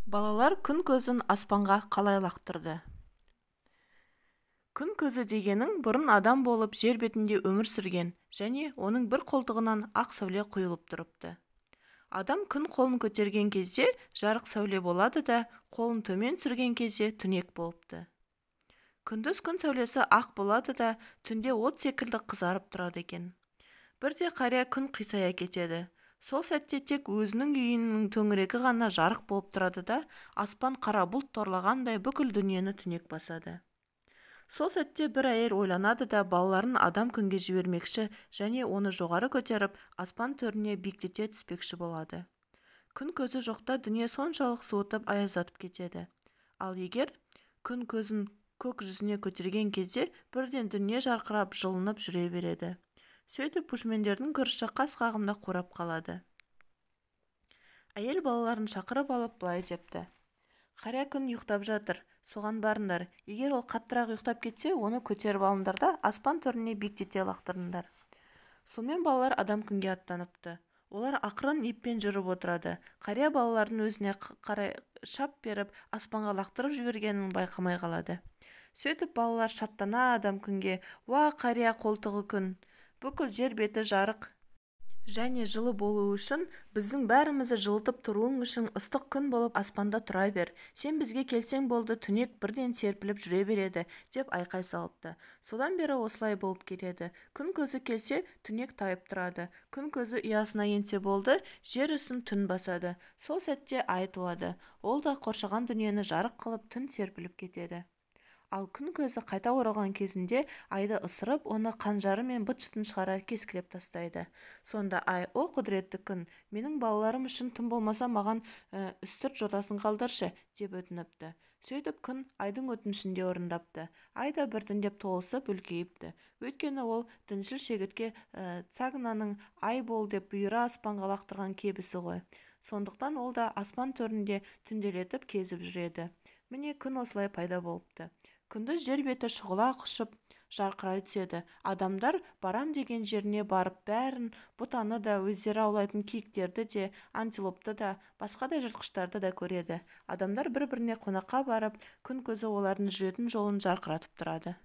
Балалар күн көзін аспанға қалай лақтырды? Күн көзі дегенің бұрын адам болып жер бетінде өмір сүрген және оның бір қолтығынан ақ сәуле құйылып тұрыпты. Адам күн қолын көтерген кезде жарық сәуле болады да, қолын төмен түсірген кезде түнек болыпты. Күндіз күн сәулесі ақ болады да, түнде от секілді қызарып тұрады екен. Бірде қария күн қисая кетеді. Сол сәтте тек өзінің үйінің төңірегі ғана жарық болып тұрады да, аспан қара бұлт торлағандай бүкіл дүниені түнек басады. Сол сәтте бір әйел ойланады да, балаларын адам күнге жібермекші және оны жоғары көтеріп, аспан төріне биіктете түспекші болады. Күн көзі жоқта дүние соншалық суытып аяздатып кетеді. Ал егер күн көзін көк жүзіне көтерген кезде бірден дүние жарқырап жылынып жүре береді. Сөйтіп пушмендердің күріші қас қағымда қурап қалады. Әйел балаларын шақырып алып былай депті: «Қария күн ұйықтап жатыр, соған барыңдар. Егер ол қаттырақ ұйықтап кетсе, оны көтеріп алыңдар да аспан төріне биіктете лақтырыңдар». Сонымен балалар адам күнге аттаныпты. Олар ақырын еппен жүріп отырады. Қария балалардың өзіне қарай шап беріп, аспанға лақтырып жібергенін байқамай қалады. Сөйтіп балалар шаттана адам күнге: «Уа, қария қолтығы күн! Бүкіл жер беті жарық және жылы болу үшін, біздің бәрімізді жылытып тұруың үшін ыстық күн болып аспанда тұра бер. Сен бізге келсең болды, түнек бірден серпіліп жүре береді», деп айқай салыпты. Содан бері осылай болып келеді. Күн көзі келсе, түнек тайып тұрады. Күн көзі ұясына енсе болды, жер үстін түн басады. Сол сәтте ай туады. Ол да қоршаған дүниені жарық қылып, түн серпіліп кетеді. Ал күн көзі қайта оралған кезінде айды ысырып, оны қанжары мен быт-шытын шығара кескілеп тастайды. Сонда ай: «О құдіретті күн, менің балаларым үшін тым болмаса маған үстірт жотасын қалдыршы», деп өтініпті. Сөйтіп күн айдың өтінішін де орындапты. Ай да біртіндеп толысып үлкейіпті. Өйткені ол діншіл шегіртке Цагнаның ай бол деп бұйыра аспанға лақтырған кебісі ғой. Сондықтан ол да аспан төрінде түнделетіп кезіп жүреді. Міне күн осылай пайда болыпты. Күндіз жер беті шұғыла құшып жарқырай түседі. Адамдар барам деген жеріне барып бәрін, бұтаны да, өздері аулайтын киіктерді де, антилопты да, басқа да жыртқыштарды да көреді. Адамдар бір-біріне қонаққа барып, күн көзі олардың жүретін жолын жарқыратып тұрады.